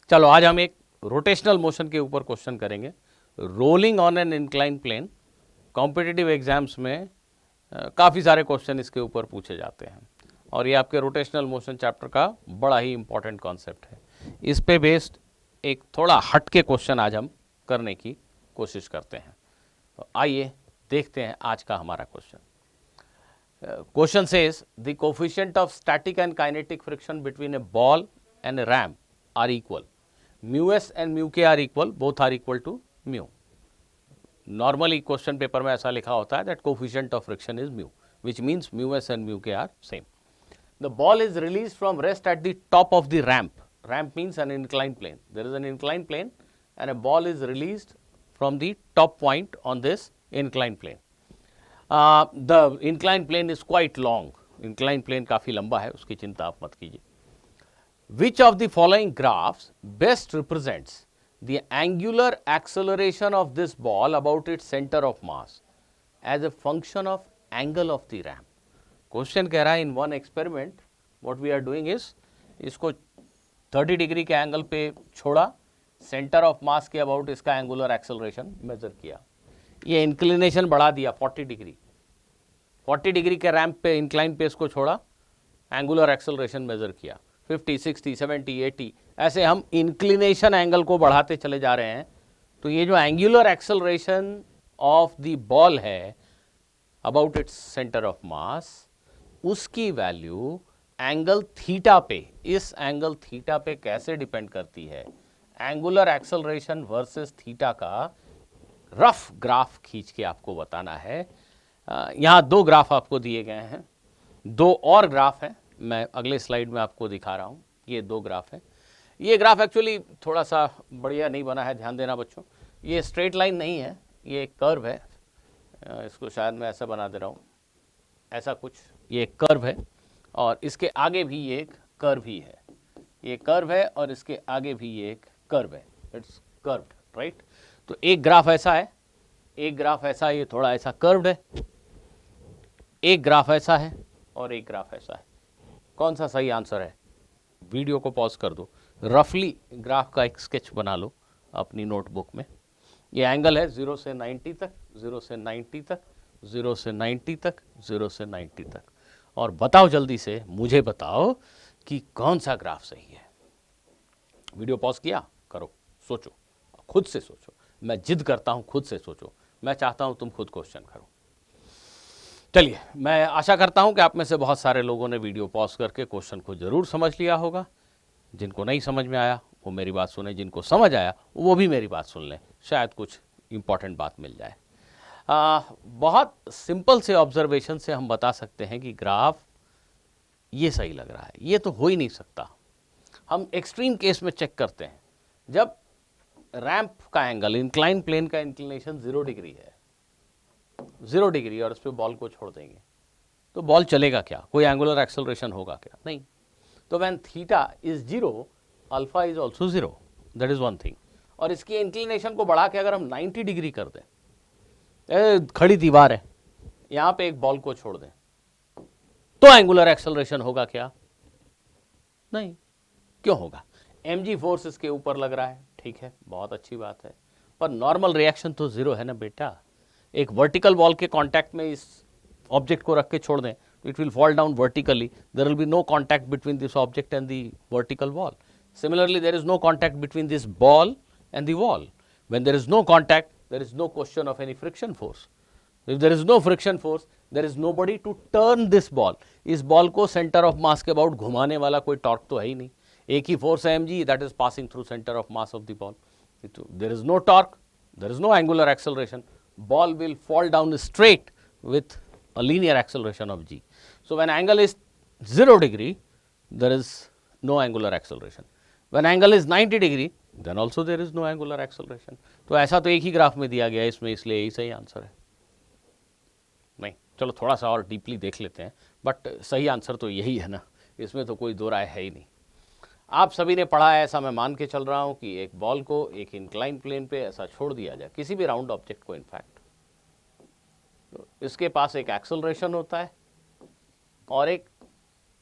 चलो आज हम एक रोटेशनल मोशन के ऊपर क्वेश्चन करेंगे। Rolling on an incline plane, competitive exams में काफ़ी सारे क्वेश्चन इसके ऊपर पूछे जाते हैं और ये आपके रोटेशनल मोशन चैप्टर का बड़ा ही इंपॉर्टेंट कॉन्सेप्ट है। इस पे बेस्ड एक थोड़ा हट के क्वेश्चन आज हम करने की कोशिश करते हैं। तो आइए देखते हैं आज का हमारा question. Question says the coefficient of static and kinetic friction between a ball and a ramp are equal, mu S and mu K are equal, both are equal to mu. Normally question paper में ऐसा लिखा होता है that coefficient of friction is mu, which means mu s and mu k are same. The ball is released from rest at the top of the ramp. Ramp means an inclined plane. There is an inclined plane and a ball is released from the top point on this inclined plane. The inclined plane is quite long. Inclined plane काफ़ी लंबा है, उसकी चिंता आप मत कीजिए। Which of the following graphs best represents the angular acceleration of this ball about its center of mass as a function of angle of the ramp? Question कह रहा है in one experiment what we are doing is, इसको 30 degree के angle पे छोड़ा, centre of मास के about इसका angular acceleration major किया, ये इंक्लिनेशन बढ़ा दिया 40 डिग्री, 40 डिग्री के रैम्प पे इंक्लाइन पे इसको छोड़ा, एंगुलर एक्सेलरेशन मेजर किया 50, 60, 70, 80, ऐसे हम इंक्लिनेशन एंगल को बढ़ाते चले जा रहे हैं। तो ये जो angular acceleration of the ball है about its centre of mass, उसकी वैल्यू एंगल थीटा पे, इस एंगल थीटा पे कैसे डिपेंड करती है? एंगुलर एक्सेलरेशन वर्सेस थीटा का रफ ग्राफ खींच के आपको बताना है। यहाँ दो ग्राफ आपको दिए गए हैं, दो और ग्राफ हैं, मैं अगले स्लाइड में आपको दिखा रहा हूँ। ये दो ग्राफ हैं। ये ग्राफ एक्चुअली थोड़ा सा बढ़िया नहीं बना है, ध्यान देना बच्चों। ये स्ट्रेट लाइन नहीं है, ये एक कर्व है। इसको शायद मैं ऐसा बना दे रहा हूँ, ऐसा कुछ, ये एक कर्व है और इसके आगे भी ये एक कर्व ही है। ये कर्व है और इसके आगे भी ये एक कर्व है, इट्स कर्व्ड, राइट। तो एक ग्राफ ऐसा है, एक ग्राफ ऐसा है, ये थोड़ा ऐसा कर्व्ड है, एक ग्राफ ऐसा है और एक ग्राफ ऐसा है। कौन सा सही आंसर है? वीडियो को पॉज कर दो, रफली ग्राफ का एक स्केच बना लो अपनी नोटबुक में। ये एंगल है 0 से 90 तक, 0 से 90 तक, 0 से 90 तक, 0 से 90 तक। और बताओ जल्दी से, मुझे बताओ कि कौन सा ग्राफ सही है। वीडियो पॉज किया, करो, सोचो, खुद से सोचो। मैं जिद करता हूं खुद से सोचो, मैं चाहता हूं तुम खुद क्वेश्चन करो। चलिए, मैं आशा करता हूं कि आप में से बहुत सारे लोगों ने वीडियो पॉज करके क्वेश्चन को जरूर समझ लिया होगा। जिनको नहीं समझ में आया वो मेरी बात सुने, जिनको समझ आया वो भी मेरी बात सुन लें, शायद कुछ इंपॉर्टेंट बात मिल जाए। बहुत सिंपल से ऑब्जर्वेशन से हम बता सकते हैं कि ग्राफ ये सही लग रहा है, ये तो हो ही नहीं सकता। हम एक्सट्रीम केस में चेक करते हैं, जब रैंप का एंगल, इंक्लाइन प्लेन का इंक्लिनेशन 0 डिग्री है, 0 डिग्री, और उस पर बॉल को छोड़ देंगे तो बॉल चलेगा क्या? कोई एंगुलर एक्सेलरेशन होगा क्या? नहीं। तो when theta is 0, alpha is also 0, that is one thing. और इसकी इंक्लिनेशन को बढ़ा के अगर हम 90 डिग्री कर दें, खड़ी दीवार है, यहां पे एक बॉल को छोड़ दें, तो एंगुलर एक्सेलरेशन होगा क्या? नहीं। क्यों होगा? mg फोर्स इसके ऊपर लग रहा है, ठीक है, बहुत अच्छी बात है, पर नॉर्मल रिएक्शन तो 0 है ना बेटा। एक वर्टिकल बॉल के कांटेक्ट में इस ऑब्जेक्ट को रख के छोड़ दें, it will fall down vertically, there will be no contact between this object and the vertical wall. Similarly, there is no contact between this ball and the wall. When there is no contact, there is no question of any friction force. If there is no friction force, there is nobody to turn this ball. इस ball को centre of मास के about घुमाने वाला कोई torque तो है ही नहीं। एक ही फोर्स है mg, that is passing through center of mass of the ball. There is no torque, there is no angular acceleration. Ball will fall down straight with a linear acceleration of g. So when angle is 0 degree, there is no angular acceleration. When angle is 90 degree, then also there is no angular acceleration. तो ऐसा तो एक ही graph में दिया गया है इसमें, इसलिए यही सही आंसर है। नहीं, चलो थोड़ा सा और डीपली देख लेते हैं, बट सही आंसर तो यही है ना, इसमें तो कोई दो राय है ही नहीं। आप सभी ने पढ़ा है, ऐसा मैं मान के चल रहा हूँ कि एक बॉल को एक इंक्लाइन प्लेन पे ऐसा छोड़ दिया जाए, किसी भी राउंड ऑब्जेक्ट को इनफैक्ट, तो इसके पास एक एक्सेलरेशन होता है और एक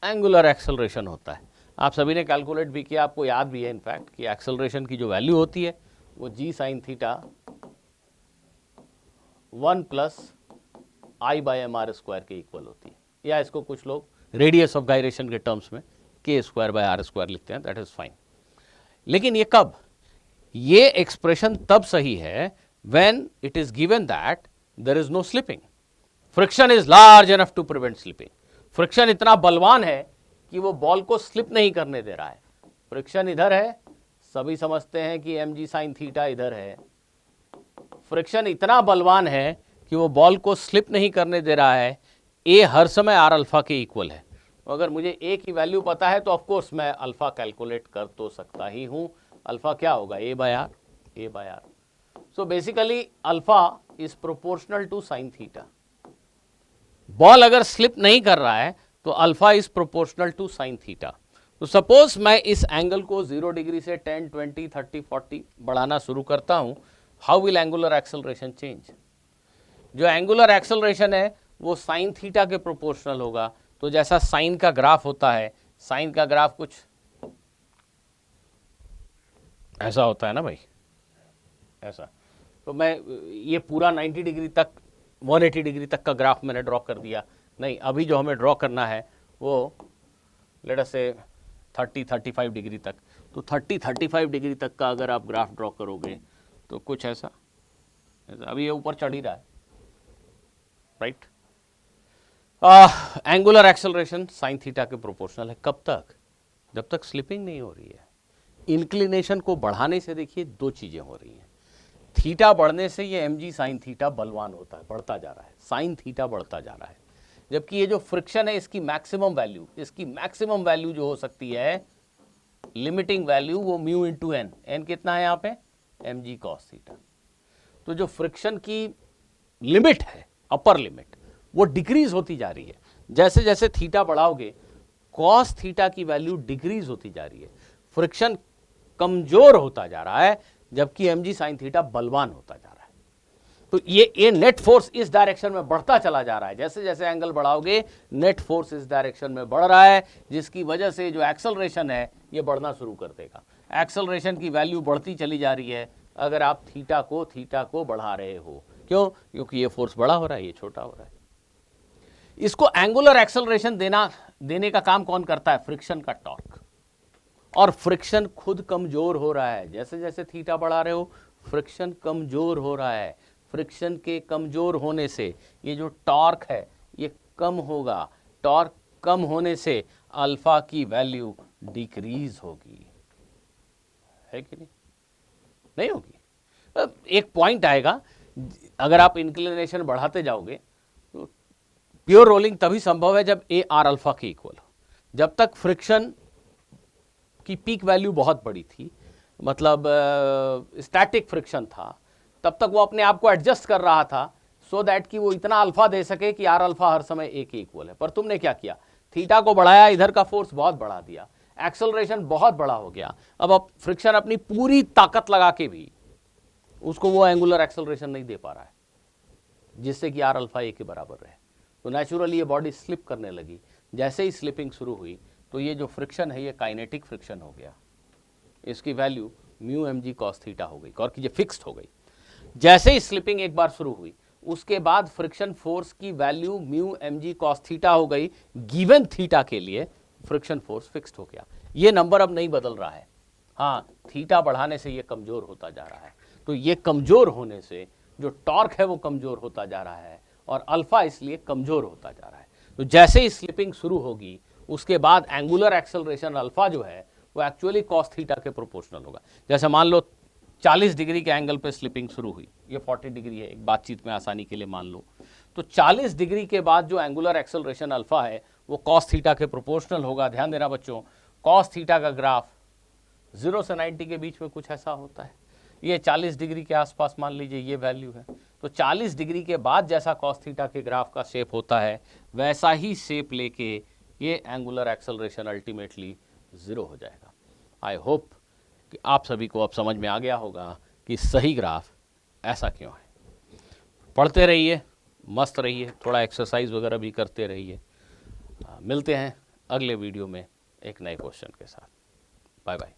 एंगुलर एक्सेलरेशन होता है। आप सभी ने कैलकुलेट भी किया, आपको याद भी है इनफैक्ट कि एक्सेलरेशन की जो वैल्यू होती है वो g sin theta 1 plus I by M R square के इक्वल होती है, या इसको कुछ लोग रेडियस ऑफ गायरेशन के टर्म्स में k square by R square लिखते हैं, दैट इज फाइन। लेकिन ये कब, ये एक्सप्रेशन तब सही है when it is given that there is no slipping, friction is large enough to prevent slipping. Friction इतना बलवान है कि वो बॉल को स्लिप नहीं करने दे रहा है। फ्रिक्शन इधर है, सभी समझते हैं कि mg sin थीटा इधर है। फ्रिक्शन इतना बलवान है कि वो बॉल को स्लिप नहीं करने दे रहा है। a हर समय r अल्फा के इक्वल है। अगर मुझे a की वैल्यू पता है तो ऑफ कोर्स मैं अल्फा कैलकुलेट कर तो सकता ही हूं। अल्फा क्या होगा, a by r। So basically alpha is proportional to sine theta. Ball अगर स्लिप नहीं कर रहा है तो alpha is proportional to sine theta. तो सपोज मैं इस एंगल को 0 डिग्री से 10, 20, 30, 40 बढ़ाना शुरू करता हूं, how will angular acceleration change? जो एंगुलर एक्सेलरेशन है वो साइन थीटा के प्रोपोर्शनल होगा। तो जैसा साइन का ग्राफ होता है, साइन का ग्राफ कुछ ऐसा होता है ना भाई, ऐसा। तो मैं ये पूरा 90 डिग्री तक, 180 डिग्री तक का ग्राफ मैंने ड्रॉ कर दिया। नहीं, अभी जो हमें ड्रॉ करना है वो लेट अस से 30-35 डिग्री तक। तो 30-35 डिग्री तक का अगर आप ग्राफ ड्रॉ करोगे तो कुछ ऐसा, अभी ये ऊपर चढ़ ही रहा है, right. Angular acceleration sine theta के प्रोपोर्शनल है। कब तक? जब तक स्लिपिंग नहीं हो रही है। इंक्लिनेशन को बढ़ाने से देखिए दो चीजें हो रही हैं। थीटा बढ़ने से ये mg साइन थीटा बलवान होता है, बढ़ता जा रहा है, साइन थीटा बढ़ता जा रहा है। जबकि ये जो फ्रिक्शन है इसकी मैक्सिमम वैल्यू जो हो सकती है, लिमिटिंग वैल्यू, वो म्यू इंटू एन। एन कितना है यहाँ पे, mg कॉस थीटा। तो जो फ्रिक्शन की लिमिट है, अपर लिमिट, वो डिक्रीज होती जा रही है। जैसे जैसे थीटा बढ़ाओगे कॉस थीटा की वैल्यू डिक्रीज होती जा रही है, फ्रिक्शन कमजोर होता जा रहा है, जबकि mg साइन थीटा बलवान होता जा रहा है। तो ये नेट फोर्स इस डायरेक्शन में बढ़ता चला जा रहा है। जैसे जैसे एंगल बढ़ाओगे नेट फोर्स इस डायरेक्शन में बढ़ रहा है, जिसकी वजह से जो एक्सेलरेशन है ये बढ़ना शुरू कर देगा। एक्सेलरेशन की वैल्यू बढ़ती चली जा रही है अगर आप थीटा को बढ़ा रहे हो। क्यों? क्योंकि ये फोर्स बड़ा हो रहा है, ये छोटा हो रहा है। इसको एंगुलर एक्सेलरेशन देने का काम कौन करता है? फ्रिक्शन का टॉर्क। और फ्रिक्शन खुद कमजोर हो रहा है। जैसे जैसे थीटा बढ़ा रहे हो फ्रिक्शन कमजोर हो रहा है। फ्रिक्शन के कमजोर होने से ये जो टॉर्क है ये कम होगा। टॉर्क कम होने से अल्फा की वैल्यू डिक्रीज होगी, है कि नहीं? नहीं होगी। एक पॉइंट आएगा, अगर आप इंक्लिनेशन बढ़ाते जाओगे तो प्योर रोलिंग तभी संभव है जब ए आर अल्फा के इक्वल हो। जब तक फ्रिक्शन की पीक वैल्यू बहुत बड़ी थी, मतलब स्टैटिक फ्रिक्शन था, तब तक वो अपने आप को एडजस्ट कर रहा था सो दैट कि वो इतना अल्फा दे सके कि आर अल्फा हर समय ए के इक्वल है। पर तुमने क्या किया, थीटा को बढ़ाया, इधर का फोर्स बहुत बढ़ा दिया, एक्सेलरेशन बहुत बड़ा हो गया। अब फ्रिक्शन अपनी पूरी ताकत लगा के भी उसको वो एंगुलर एक्सेलरेशन नहीं दे पा रहा है जिससे कि आर अल्फा ए के बराबर रहे। तो नेचुरली ये बॉडी स्लिप करने लगी। जैसे ही स्लिपिंग शुरू हुई तो ये जो फ्रिक्शन है ये काइनेटिक फ्रिक्शन हो गया। इसकी value mu mg cos theta हो गई, और ये फिक्स्ड हो गई। जैसे ही स्लिपिंग एक बार शुरू हुई उसके बाद फ्रिक्शन फोर्स की value mu mg cos theta हो गई। गिवन थीटा के लिए फ्रिक्शन फोर्स फिक्स्ड हो गया। ये नंबर अब नहीं बदल रहा है। हाँ, थीटा बढ़ाने से ये कमजोर होता जा रहा है। तो ये कमजोर होने से जो टॉर्क है वो कमजोर होता जा रहा है और अल्फा इसलिए कमजोर होता जा रहा है। तो जैसे ही स्लिपिंग शुरू होगी उसके बाद एंगुलर एक्सेलरेशन अल्फा जो है वो एक्चुअली कॉस थीटा के प्रोपोर्शनल होगा। जैसे मान लो 40 डिग्री के एंगल पे स्लिपिंग शुरू हुई, ये 40 डिग्री है, एक बातचीत में आसानी के लिए मान लो। तो 40 डिग्री के बाद जो एंगुलर एक्सेलरेशन अल्फा है वो कॉस थीटा के प्रोपोर्शनल होगा। ध्यान देना बच्चों, कॉस थीटा का ग्राफ 0 से 90 के बीच में कुछ ऐसा होता है। ये 40 डिग्री के आसपास मान लीजिए ये वैल्यू है। तो 40 डिग्री के बाद जैसा कॉस थीटा के ग्राफ का शेप होता है वैसा ही शेप लेके ये एंगुलर एक्सेलरेशन अल्टीमेटली 0 हो जाएगा। आई होप कि आप सभी को अब समझ में आ गया होगा कि सही ग्राफ ऐसा क्यों है। पढ़ते रहिए, मस्त रहिए, थोड़ा एक्सरसाइज वगैरह भी करते रहिए। मिलते हैं अगले वीडियो में एक नए क्वेश्चन के साथ। Bye bye.